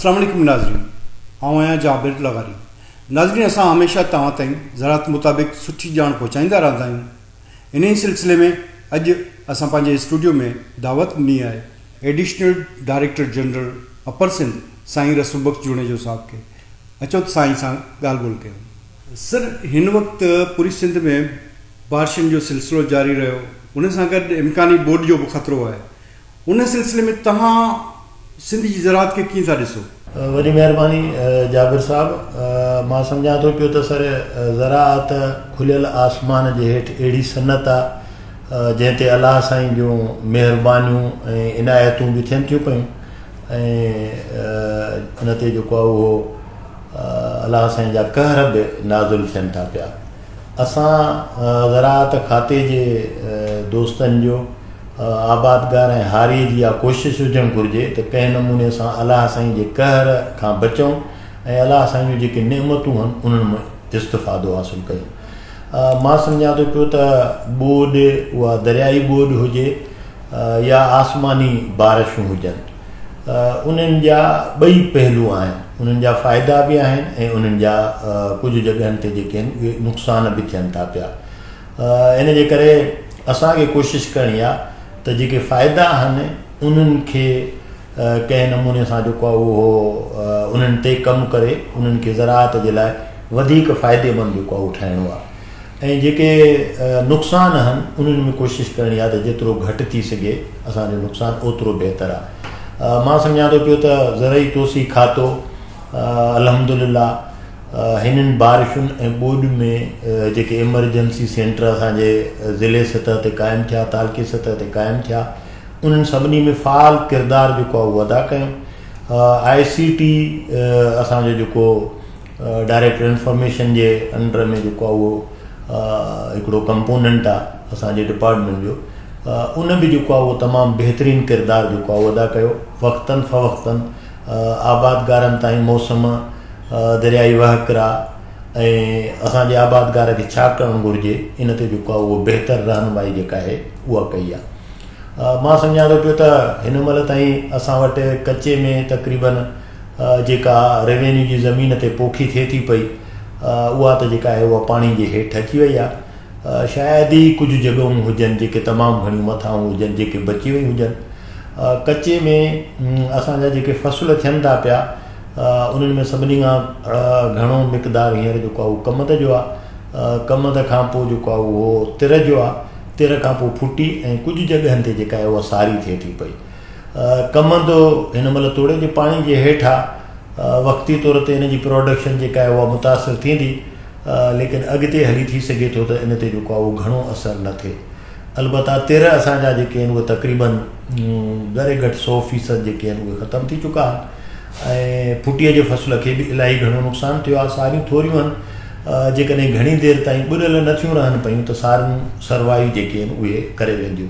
अस्सलाम वालेकुम नाज़रीन, आऊं आहियां जाबिर लगारी। नाज़रीन, असां हमेशह तव्हां ताईं ज़रात मुताबिक़ सुठी ॼाण पहुचाईंदा रहंदा आहियूं। इन ई सिलसिले में अॼु असां पंहिंजे स्टूडियो में दावत ॾिनी आहे additional director general upper Sindh Sain Rasoolbakhsh Junejo साहब खे। अचो त साईं सां ॻाल्हि ॿोल कयूं। सर, हिन वक़्तु पूरी सिंध में बारिशुनि जो सिलसिलो जारी रहियो, उन सां गॾु इम्कानी ॿोॾि जो बि ख़तरो आहे। उन सिलसिले में तव्हां सिंध जी ज़रात खे कीअं था ॾिसो? वॾी महिरबानी जाबिर साहब। मां सम्झां थो पियो त सर ज़रात खुलियल आसमान जे हेठि अहिड़ी सनत आहे जंहिं ते अलाह साईं जूं महिरबानियूं ऐं इनायतूं बि थियनि थियूं पियूं ऐं उन ते जेको आहे उहो अलाह साईं जा कहर बि नाज़ुल थियनि था पिया। असां ज़रात खाते जे दोस्तनि जो आबादगार ऐं हारी जी इहा कोशिशि हुजणु घुरिजे त कंहिं नमूने सां अलाह साईं जे कहर खां बचूं ऐं अलाह साईं जूं जेके नेमतूं आहिनि उन्हनि में इस्तिफ़ादो हासिलु कयूं। मां सम्झां थो पियो त ॿोॾि उहा दरियाई ॿोॾि हुजे या आसमानी बारिशूं हुजनि, उन्हनि जा ॿई पहलू आहिनि। उन्हनि जा फ़ाइदा बि आहिनि ऐं उन्हनि जा कुझु जॻहियुनि ते जेके आहिनि उहे नुक़सान बि थियनि था पिया। इन जे करे असांखे कोशिशि करणी आहे त जेके फ़ाइदा आहिनि उन्हनि खे कंहिं नमूने सां जेको आहे उहो उन्हनि ते कमु करे उन्हनि खे ज़रात जे लाइ वधीक फ़ाइदेमंद जेको आहे उहो ठाहिणो आहे। ऐं जेके नुक़सान आहिनि उन्हनि में कोशिशि करणी आहे त जेतिरो घटि थी सघे असांजो नुक़सानु ओतिरो बहितरु आहे। मां सम्झां थो पियो त ज़रई तोसी खातो अल्हम्दुलिल्लाह हिननि बारिशुनि ऐं ॿोॾि में जेके एमरजेंसी सेंटर असांजे ज़िले सतह ते क़ाइमु थिया, तालुके सतह ते क़ाइमु थिया, उन्हनि सभिनी में फ़ाल किरदारु जेको आहे उहो अदा कयूं। ICT असांजो जेको डायरेक्टर इंफॉर्मेशन जे अंडर में जेको आहे उहो हिकिड़ो कंपोनेंट आहे असांजे डिपार्टमेंट जो, उन बि जेको आहे उहो तमामु बहितरीनु किरदारु जेको आहे उहो अदा कयो। वक़्तनि फ़वक़्तनि आबादगारनि ताईं मौसम, दरियाई वहकिरा ऐं असांजे आबादगार खे छा करणु घुरिजे इन ते जेको आहे उहो बहितरु रहनुमाई जेका आहे उहा कई आहे। मां सम्झां थो पियो त हिन महिल ताईं असां वटि कचे में तक़रीबन जेका रेवेन्यू जी ज़मीन ते पोखी थिए थी पई उहा त जेका आहे उहा पाणी जे हेठि अची वई आहे। शायदि ई कुझु जॻहियूं हुजनि जेके तमामु घणियूं मथां हुजनि जेके बची वयूं हुजनि। कचे में असांजा जेके फ़सुल थियनि था पिया उन्हनि में सभिनी खां घणो मिक़दार हींअर जेको आहे उहो कमद जो आहे। कमद खां पोइ जेको आहे उहो तिर जो आहे। तिर खां पोइ फुटी ऐं कुझु जॻहियुनि ते जेका आहे उहा सारी थिए थी पई। कमद हिन महिल तोड़े जे पाणी जे हेठां वक़्ती तौर ते इन जी प्रोडक्शन जेका आहे उहा मुतासिर थींदी, लेकिन अॻिते हली थी सघे थो त इन ते जेको आहे उहो घणो असरु न थिए। अलबत्ता तिर असांजा जेके आहिनि उहे तक़रीबन घणे घटि 100% जेके आहिनि उहे ख़तमु थी चुका आहिनि ऐं फुटीअ जे फ़सुल खे बि इलाही घणो नुक़सानु थियो आहे। सारियूं थोरियूं आहिनि, जेकॾहिं घणी देरि ताईं ॿुॾियल नथियूं रहनि पियूं त सारियूं सरवाई जेके आहिनि उहे करे वेंदियूं।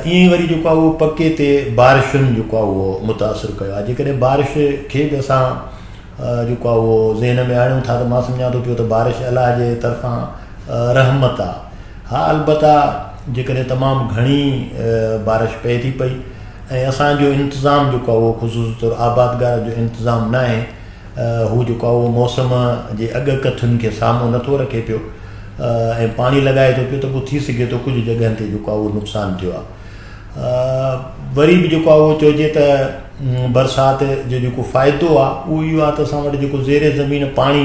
ईअं ई वरी जेको आहे उहो पके ते बारिशुनि जेको आहे उहो मुतासिर कयो आहे। जेकॾहिं बारिश खे बि असां जेको आहे उहो ज़हन में आणियूं था त मां सम्झां थो पियो त बारिश अलाह जे तरफ़ां रहमत आहे। हा, अलबत्ता जेकॾहिं तमामु घणी बारिश पए थी पई ऐं असांजो इंतिज़ामु जेको आहे उहो ख़ुशूसी तौरु आबादगार जो इंतिज़ामु न आहे, हू जेको आहे उहो मौसम जे अॻकथुनि खे साम्हूं नथो रखे पियो ऐं पाणी लॻाए थो पियो त पोइ थी सघे थो कुझु जॻहियुनि ते जेको आहे उहो नुक़सानु थियो आहे। वरी बि जेको आहे उहो चइजे त बरसाति जो जेको फ़ाइदो आहे उहो इहो आहे त असां वटि जेको ज़ेरे ज़मीन पाणी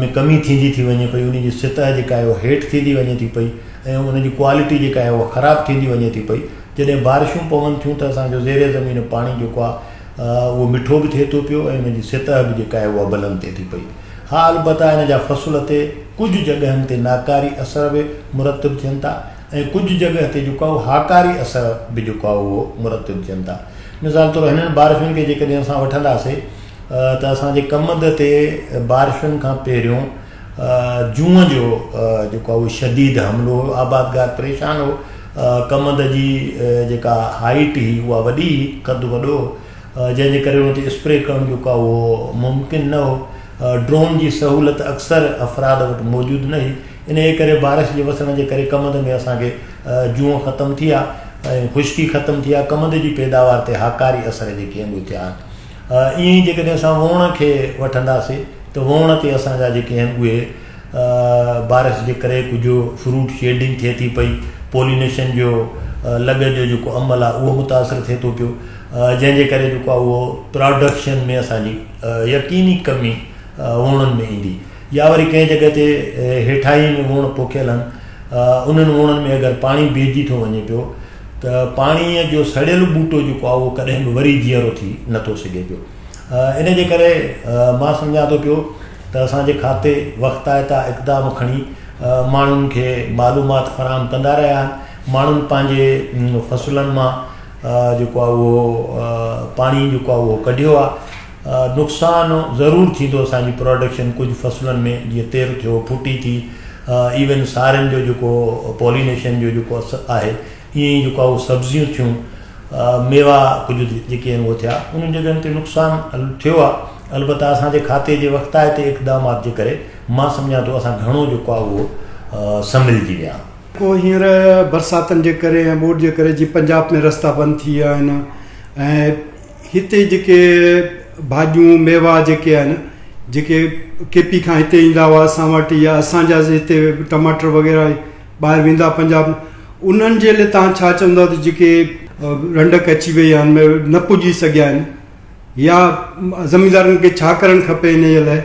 में कमी थींदी थी वञे पई, उन जी सतह जेका आहे उहा हेठि थींदी वञे थी पई ऐं उन जी क्वालिटी जेका आहे उहा ख़राबु थींदी वञे थी पई। जॾहिं बारिशूं पवनि थियूं त असांजो ज़ेरे ज़मीन पाणी जेको आहे उहो मिठो बि थिए थो पियो ऐं उन जी सतह बि जेका आहे उहा बुलंद थिए थी पई। हा, अलबत्ता इन जा फ़सुल ते कुझु जॻहियुनि ते नाकारी असर बि मुरतब थियनि था ऐं कुझु जॻह ते जेको आहे उहो हाकारी असर बि जेको आहे उहो मुरतब थियनि था। मिसाल तौरु हिननि बारिशुनि खे जेकॾहिं असां वठंदासीं त असांजे कमद ते बारिशुनि खां पहिरियों जूअं जो जेको आहे उहो शदीद हमिलो हो, आबादगार परेशान हो। कमद जी जेका हाइट हुई उहा वॾी, क़द वॾो, जंहिंजे करे उन ते स्प्रे करणु जेको आहे उहो मुमकिन न हो। ड्रोन जी सहूलियत अक्सर अफ़राद वटि मौजूदु न हुई। इन जे करे बारिश जे वसण जे करे कमद में असांखे जूअं ख़तमु थी आहे ऐं ख़ुश्की ख़तमु थी आहे। कमद जी पैदावार ते हाकारी असर जेके आहिनि उहे थिया आहिनि। ईअं ई जेकॾहिं असां वोण खे वठंदासीं त वोण ते असांजा जेके आहिनि उहे बारिश जे करे कुझु फ्रूट शेडिंग थिए थी पई, पोलिनेशन जो लॻ जो जेको अमल आहे उहो मुतासिर थिए थो पियो, जंहिंजे करे जेको आहे उहो प्रोडक्शन में असांजी यकीनी कमी वोणनि में ईंदी। या वरी कंहिं जॻह ते हेठाई में वोण पोखियल आहिनि, उन्हनि वोणनि में अगरि पाणी बीहजी थो वञे पियो त पाणीअ जो सड़ियल ॿूटो जेको आहे उहो कॾहिं बि वरी जीअरो थी नथो सघे पियो। इन जे करे मां सम्झां थो पियो त असांजे खाते वक़्तायता इक़दाम खणी माण्हुनि खे मालूमात फ़राहम कंदा रहिया आहिनि। माण्हुनि पंहिंजे फ़सुलनि मां जेको आहे उहो पाणी जेको आहे उहो कढियो आहे। नुक़सानु ज़रूरु थींदो असांजी प्रोडक्शन कुझु फ़सुलनि में, जीअं तेर थियो, फुटी थी, इवन सारियुनि जो जेको पॉलिनेशन जो जेको आहे, ईअं ई जेको आहे उहो सब्जियूं थियूं, मेवा कुझु जेके आहिनि उहे थिया, उन्हनि जॻहियुनि ते नुक़सानु थियो आहे। अलबत्त असांजे खाते जे वक़्तायते इक़दामात जे करे मां सम्झां थो असां घणो जेको आहे उहो संभलिजी विया। को हींअर बरसातनि जे करे ऐं ॿोॾि जे करे जीअं पंजाब में रस्ता बंदि थी विया आहिनि ऐं हिते जेके भाॼियूं मेवा जेके आहिनि जेके केपी खां हिते ईंदा हुआ असां वटि, या असांजा हिते टमाटर वग़ैरह ॿाहिरि वेंदा पंजाब, उन्हनि जे लाइ तव्हां छा चवंदव त जेके रंडक अची वई आहिनि न पुॼी सघिया आहिनि, या ज़मींदारनि खे छा करणु खपे इन जे लाइ?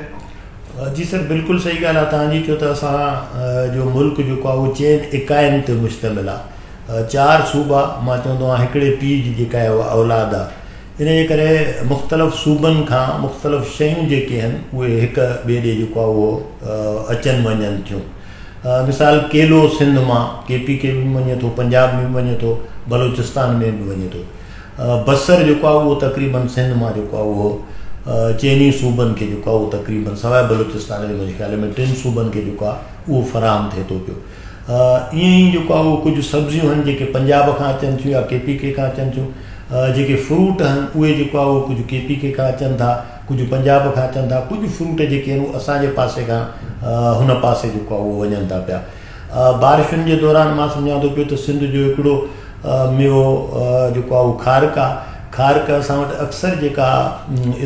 जी सर, बिल्कुलु सही ॻाल्हि आहे तव्हांजी। छो त असां जो मुल्क जेको आहे उहो चइनि इकाइनि ते मुश्तमिल आहे। 4 सूबा मां चवंदो आहियां हिकिड़े पीउ जी जेका आहे उहा औलाद आहे। इन जे करे मुख़्तलिफ़ सूबनि खां मुख़्तलिफ़ शयूं जेके आहिनि उहे हिक ॿिए ॾे जेको आहे उहो अचनि वञनि थियूं। मिसाल केलो सिंध मां केपी के बि वञे थो, पंजाब में बि वञे थो, बलूचिस्तान में बि वञे थो। बसर जेको आहे उहो तक़रीबन सिंध मां जेको आहे उहो चइनी सूबनि खे जेको आहे उहो तक़रीबन सवाइ बलूचिस्तान जे मुंहिंजे ख़्याल में 3 सूबनि खे जेको आहे उहो फ़राहम थिए थो पियो। ईअं ई जेको आहे उहो कुझु सब्जियूं आहिनि जेके पंजाब खां अचनि थियूं या केपी के खां अचनि थियूं। जेके फ्रूट आहिनि उहे जेको आहे उहो कुझु केपी के खां अचनि था, कुझु पंजाब खां अचनि था, कुझु फ्रूट जेके आहिनि उहे असांजे पासे खां हुन पासे जेको आहे उहो वञनि था पिया। बारिशुनि जे दौरान मां सम्झां थो पियो त सिंध जो हिकिड़ो मेवो जेको आहे उहो खारक आहे। खारक असां वटि अक्सर जेका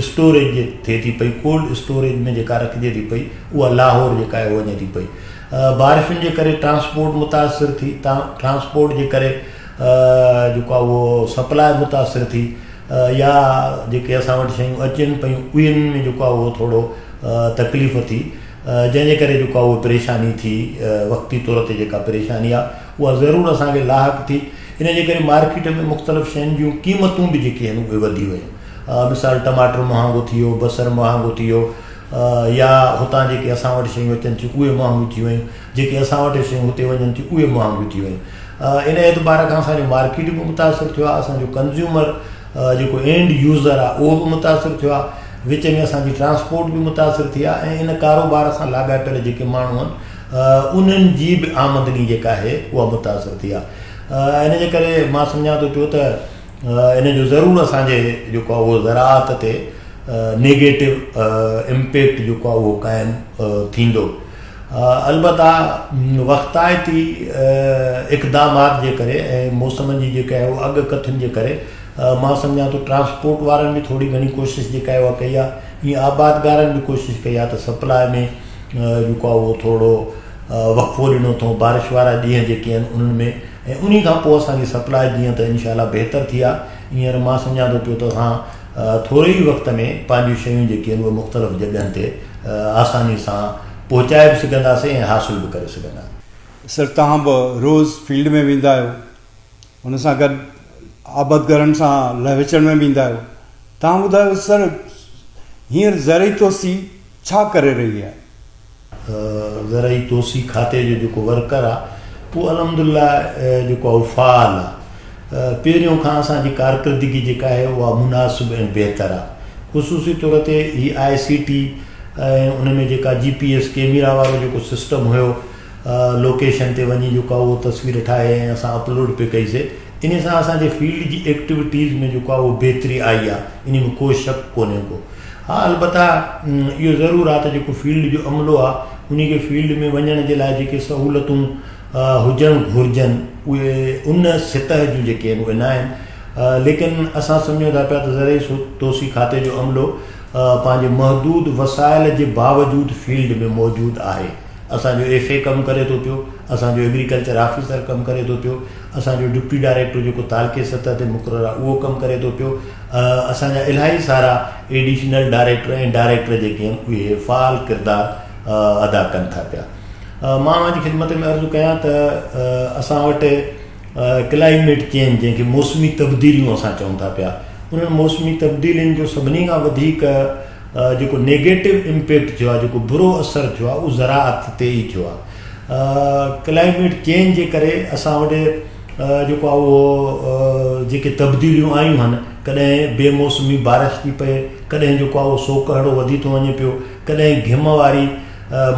स्टोरेज थिए थी पई, कोल्ड स्टोरेज में जेका रखिजे थी पई, उहा लाहौर जेका आहे वञे थी पई। बारिशुनि जे करे ट्रांसपोर्ट मुतासिर थी, ट्रांसपोर्ट जे करे जेको आहे उहो सप्लाई मुतासिर थी, या जेके असां वटि शयूं अचनि पियूं उन्हनि में जेको आहे उहो थोरो तकलीफ़ थी, जंहिंजे करे जेको आहे उहो परेशानी थी, वक़्ती तौर ते जेका परेशानी आहे उहा ज़रूरु असांखे लाहक थी। इन जे करे मार्केट में मुख़्तलिफ़ शयुनि जूं क़ीमतूं बि जेके आहिनि उहे वधी वियूं। मिसाल टमाटर महांगो थी वियो, बसर महांगो थी वियो, या हुतां जेके असां वटि शयूं अचनि थियूं उहे महांगियूं थी वियूं, जेके असां वटि शयूं हुते वञनि थियूं उहे महांगियूं थी वियूं। इन एतबार खां असांजो मार्केट बि मुतासिर थियो आहे, असांजो कंज़्यूमर जेको एंड यूज़र आहे उहो बि मुतासिर थियो आहे, विच में असांजी ट्रांसपोर्ट बि मुतासिर थी आहे, ऐं इन कारोबार सां लाॻापियल जेके माण्हू आहिनि उन्हनि जी बि आमदनी जेका आहे उहा मुतासिर थी आहे। इन जे करे मां सम्झां थो पियो त इन जो ज़रूरु असांजे जेको आहे उहो ज़राअत ते नेगेटिव इम्पैक्ट जेको आहे उहो क़ाइमु थींदो। अलबत्ता वक़्तायती इक़दामात जे करे ऐं मौसमनि जी जेका आहे उहा अॻकथनि जे करे मां सम्झां थो ट्रांसपोर्ट वारनि बि थोरी घणी कोशिशि जेका आहे उहा कई आहे। ईअं आबादगारनि बि कोशिशि कई आहे त सप्लाई में जेको आहे उहो थोरो वक़फ़ो ॾिनो अथऊं बारिश वारा ॾींहं जेके आहिनि उन्हनि में, ऐं उन खां पोइ असांजी सप्लाई जीअं त इनशाला बहितर थी आहे। हींअर मां सम्झां थो पियो त असां थोरे ई वक़्त में पंहिंजूं शयूं जेके आहिनि उहे मुख़्तलिफ़ जॻहियुनि ते आसानी सां पहुचाए बि सघंदासीं ऐं हासिल बि करे सघंदासीं। सर, तव्हां बि रोज़ु फील्ड में वेंदा आहियो, हुन सां गॾु आबादगारनि सां लहचण में वेंदा आहियो। तव्हां ॿुधायो सर, हींअर ज़रई तोसी छा करे रही आहे? ज़रई तोसी खाते जो जेको वर्कर आहे उहो अल्हम्दुलिल्लाह जेको आहे फ़ाल आहे। पहिरियों खां असांजी कारकर्दगी जेका आहे उहा मुनासिब ऐं बहितर आहे। ख़ुशूसी तौर ते ही ICT ऐं उन में जेका GPS कैमरा वारो जेको सिस्टम हुयो, लोकेशन ते वञी जेको आहे उहो तस्वीर ठाहे ऐं असां अपलोड पे कईसीं, इन सां असांजे फील्ड जी एक्टिविटीज़ में जेको आहे उहो बहितरी आई आहे, इन में को शक कोन्हे को। हा, अलबत्ता इहो ज़रूरु आहे त जेको फील्ड जो अमलो आहे उन खे फील्ड में वञण जे लाइ जेके सहूलियतूं हुजणु घुरिजनि उहे उन सतह जूं जेके आहिनि उहे न आहिनि। लेकिन असां सम्झूं था पिया त ज़रिए तोसी खाते जो अमलो पंहिंजे महदूद वसाइल जे बावजूदु फील्ड में मौजूदु आहे। असांजो FA कमु करे थो पियो, असांजो एग्रीकल्चर ऑफिसर कमु करे थो पियो, असांजो डिप्टी डायरेक्टर जेको तालके सतह ते मुक़ररु आहे उहो कमु करे थो पियो, असांजा इलाही सारा एडिशनल डायरेक्टर ऐं डायरेक्टर जेके आहिनि उहे फ़ाल किरदारु अदा कनि था पिया। मां जी ख़िदमत में अर्ज़ु कयां त असां वटि क्लाइमेट चेंज जंहिंखे मौसमी तब्दीलियूं असां चऊं था पिया, उन्हनि मौसमी तब्दीलियुनि जो सभिनी खां वधीक जेको नेगेटिव इम्पैक्ट थियो आहे, जेको बुरो असरु थियो आहे, उहो ज़राअत ते ई थियो आहे। क्लाइमेट चेंज जे करे असां वटि जेको आहे उहो जेके तब्दीलियूं आयूं आहिनि, कॾहिं बेमौसमी बारिश थी पए, कॾहिं जेको आहे उहो सोकहड़ो वधी थो वञे पियो, कॾहिं घिम वारी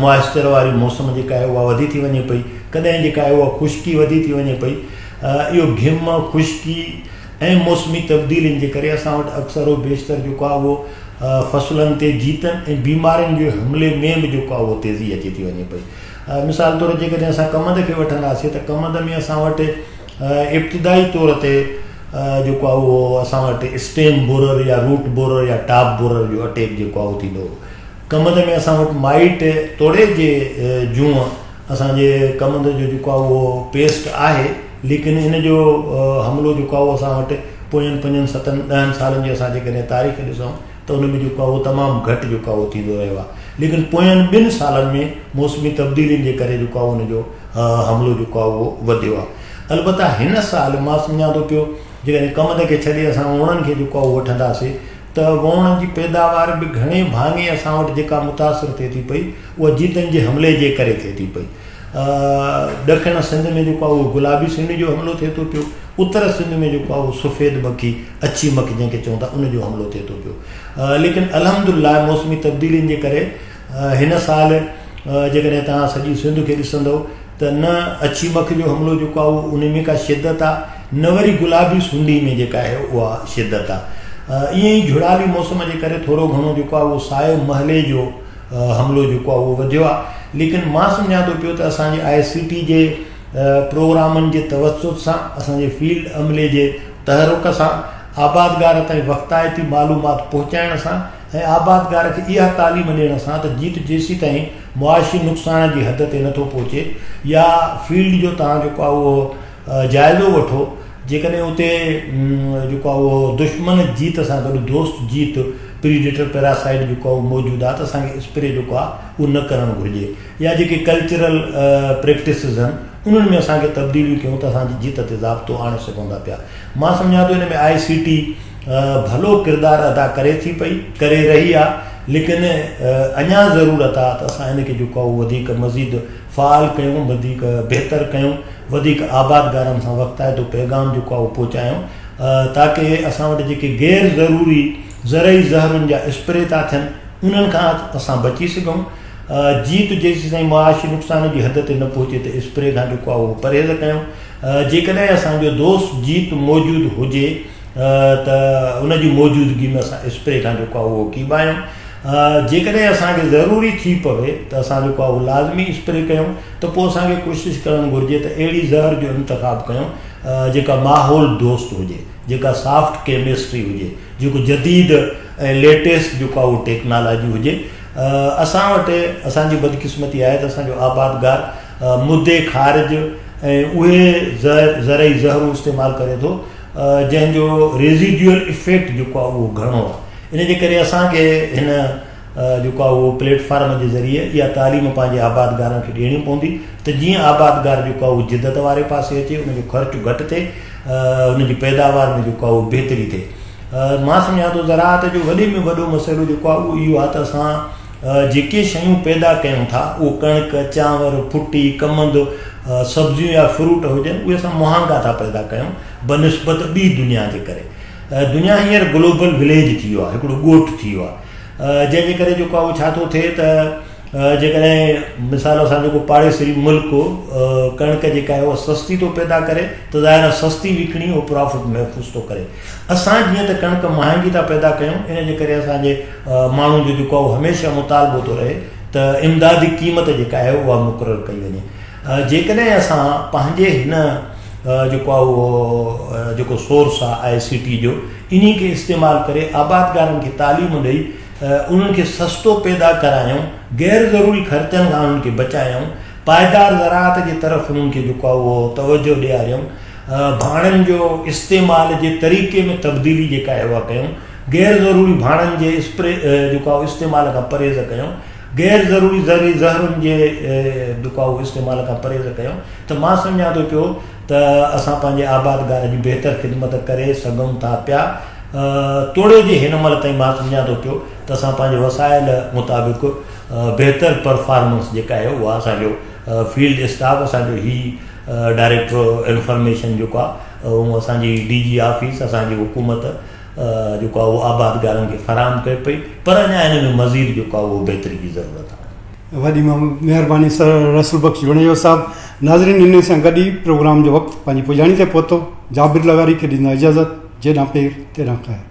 मॉइस्चर वारी मौसम जेका आहे उहा वधी थी वञे पई, कॾहिं जेका आहे उहा ख़ुश्की वधी थी वञे पई। इहो घिम ख़ुश्की ऐं मौसमी तब्दीलियुनि जे करे असां वटि अक्सर बेशितर जेको आहे उहो फ़सुलनि ते जीतनि ऐं बीमारियुनि जे हमले में बि जेको आहे उहो तेज़ी अची थी वञे पई। मिसाल तौरु जेकॾहिं असां कमंद खे वठंदासीं त कमंद में असां वटि इब्तिदाई तौर ते जेको आहे उहो असां वटि स्टेम बोरर या रूट बोरर या टॉप बोरर जो अटैक जेको आहे उहो थींदो हो। कमंद में असां वटि माइट तोड़े जे जूअं असांजे कमंद जो जेको आहे उहो पेस्ट आहे, लेकिन इन जो हमिलो जेको आहे उहो असां वटि पोयनि 5-7-10 सालनि जी असां जेकॾहिं तारीख़ ॾिसूं त उन में जेको आहे उहो तमामु घटि जेको आहे उहो थींदो रहियो आहे। लेकिन पोयनि 2 सालनि में मौसमी तब्दीलियुनि जे करे जेको आहे उनजो हमिलो जेको आहे उहो वधियो आहे। अलबत्ता हिन साल मां सम्झां थो पियो जेकॾहिं कमंद खे छॾे असां वणनि खे जेको आहे उहो वठंदासीं त वणनि जी पैदावार बि घणे भाङे असां वटि जेका मुतासिर थिए थी पई उहा जीतनि जे हमले जे करे थिए थी पई। ॾखिण सिंध में जेको आहे उहो गुलाबी सिंध जो हमिलो थिए थो पियो, उत्तर सिंध में जेको आहे उहो सफ़ेद मक्खी अछी मक्खी जंहिंखे चऊं था उनजो हमिलो थिए थो पियो। लेकिन अल्हम्दुलिल्लाह मौसमी तब्दीलियुनि जे करे हिन साल जेकॾहिं तव्हां सॼी सिंध खे ॾिसंदो त न अछी मक्खी जो हमिलो जेको आहे उहो उन में का शिदत आहे, न वरी गुलाबी सुंडी में जेका आहे उहा शिदत आहे। ईअं ई झुड़ाली मौसम जे करे थोरो घणो जेको आहे उहो साए महले जो हमिलो जेको आहे उहो वधियो आहे। लेकिन मां सम्झां थो पियो त असांजे ICT जे प्रोग्रामनि जे तवसुत सां, असांजे फील्ड अमले जे तहरुक सां, आबादगार ताईं वक़्तायती मालूमात पहुचाइण सां ऐं आबादगार खे इहा तालीम ॾियण सां त जीत जेसी ताईं मुआशी नुक़सान जी हद ते नथो पहुचे या फील्ड जो तव्हां जेको आहे उहो जाइज़ो वठो, जेकॾहिं उते जेको आहे उहो दुश्मन जीत सां गॾु दोस्त जीत प्रीडेटर पैरासाइट जेको आहे उहो मौजूदु आहे त असांखे स्प्रे जेको आहे उहो न करणु घुरिजे, या जेके कल्चरल प्रैक्टिसिस आहिनि उन्हनि में असांखे तब्दीलियूं कयूं त असांजी जीत ते ज़ाब्तो आणे सघूं था पिया। मां सम्झां थो हिन में ICT भलो किरदारु अदा करे थी पई, करे रही आहे, लेकिन अञा ज़रूरत आहे त असां हिनखे जेको आहे उहो वधीक मज़ीद फ़ाल कयूं, वधीक बहितर कयूं, वधीक आबादगारनि सां वक़्तायतो पैगाम जेको आहे उहो पहुचायूं, ताकी असां वटि जेके गैर ज़रूरी ज़रई ज़हरुनि जा स्प्रे था थियनि उन्हनि खां असां बची सघूं। जीत जेसीं ताईं मुआशी नुक़सान जी हद ते न पहुचे त स्प्रे खां जेको आहे उहो परहेज़ कयूं। जेकॾहिं असांजो दोस्त जीत मौजूदु हुजे त उनजी मौजूदगी में असां स्प्रे खां जेको आहे उहो कीबायूं। जेकॾहिं असांखे ज़रूरी थी पवे त असां जेको आहे उहो लाज़मी स्प्रे कयूं, त पोइ असांखे कोशिशि करणु घुरिजे त अहिड़ी ज़हर जो इंतिख़ाबु कयूं जेका माहौल दोस्त हुजे, जेका सॉफ्ट केमिस्ट्री हुजे, जेको जदीद ऐं लेटेस्ट जेको आहे उहो टेक्नोलॉजी हुजे। असां वटि असांजी बदकिस्मती आहे त असांजो आबादगार मुद्दे ख़ारिज ऐं उहे ज़रई ज़हरूं इस्तेमालु करे थो जंहिंजो रेज़िड्यूअल इफेक्ट जेको आहे उहो घणो आहे। इन जे करे असांखे हिन जेको आहे उहो प्लेटफॉर्म जे ज़रिए इहा तालीम पंहिंजे आबादगारनि खे ॾियणी पवंदी त जीअं आबादगार जेको आहे उहो जिदत वारे पासे अचे, उनजो ख़र्चु घटि थिए, उनजी पैदावार में जेको आहे उहो बहितरी थिए। मां सम्झां थो ज़राअत जो वॾे में वॾो मसइलो जेको आहे उहो इहो आहे त असां जेके शयूं पैदा कयूं था उहो कणिक, चांवर, फुटी, कमंद, सब्जियूं या फ्रूट हुजनि, उहे असां महांगा था पैदा कयूं बनिस्बत ॿी दुनिया जे करे। दुनिया हींअर ग्लोबल विलेज थी वियो आहे, हिकिड़ो ॻोठु थी वियो आहे, जंहिंजे करे जेको आहे उहो छा थो थिए त जेकॾहिं मिसाल सां जेको पाड़ेसरी मुल्क कणिक जेका आहे उहा सस्ती थो पैदा करे त ज़ाहिर सस्ती विकिणी उहो प्रॉफिट महफ़ूज़ थो करे। असां जीअं त कणिक महांगी था पैदा कयूं, इन जे करे असांजे माण्हुनि जो जेको आहे हमेशह मुतालबो थो रहे त इमदादी क़ीमत जेका आहे उहा मुक़ररु कई वञे। जेकॾहिं असां पंहिंजे हिन जेको आहे उहो जेको सोर्स आहे ICT जो, इन खे इस्तेमालु करे आबादगारनि खे तालीम ॾेई उन्हनि खे सस्तो पैदा करायूं, गैर ज़रूरी ख़र्चनि खां उन्हनि खे बचायूं, पाइदार ज़राअत जे तरफ़ उन्हनि खे जेको आहे उहो तवजो ॾियारियूं, भाणनि जो इस्तेमाल जे तरीक़े में तब्दीली जेका आहे उहा कयूं, गैर ज़रूरी भाणनि जे जेको आहे इस्तेमाल खां परहेज़ कयूं, गैर ज़रूरी ज़हरुनि जे जेको आहे इस्तेमाल खां परहेज़ कयूं। त मां सम्झां थो पियो त असां पंहिंजे आबादगार जी बहितर ख़िदमत करे सघूं था पिया। तोड़े जे हिन महिल ताईं मां सम्झां थो पियो त असां पंहिंजे वसाइल मुताबिक़ बहितर परफॉर्मेंस जेका आहे उहा असांजो फील्ड स्टाफ, असांजो ही डायरेक्टर इंफॉर्मेशन जेको आहे उहो असांजी DG ऑफिस, असांजी हुकूमत जेको आहे उहो आबादगारनि खे फ़राहम कए पई, पर अञा हिन में मज़ीद जेको आहे उहो बहितरी जी ज़रूरत आहे। वॾी महिरबानी सर रसूल बख़्श जुणेजो साहब। नाज़रीन, इन सां गॾु ई प्रोग्राम जो वक़्तु पंहिंजी पुॼाणी ते पहुतो। जाबिर लगारी खे ॾींदा इजाज़त। जेॾां पेर तेॾां ख़ैर।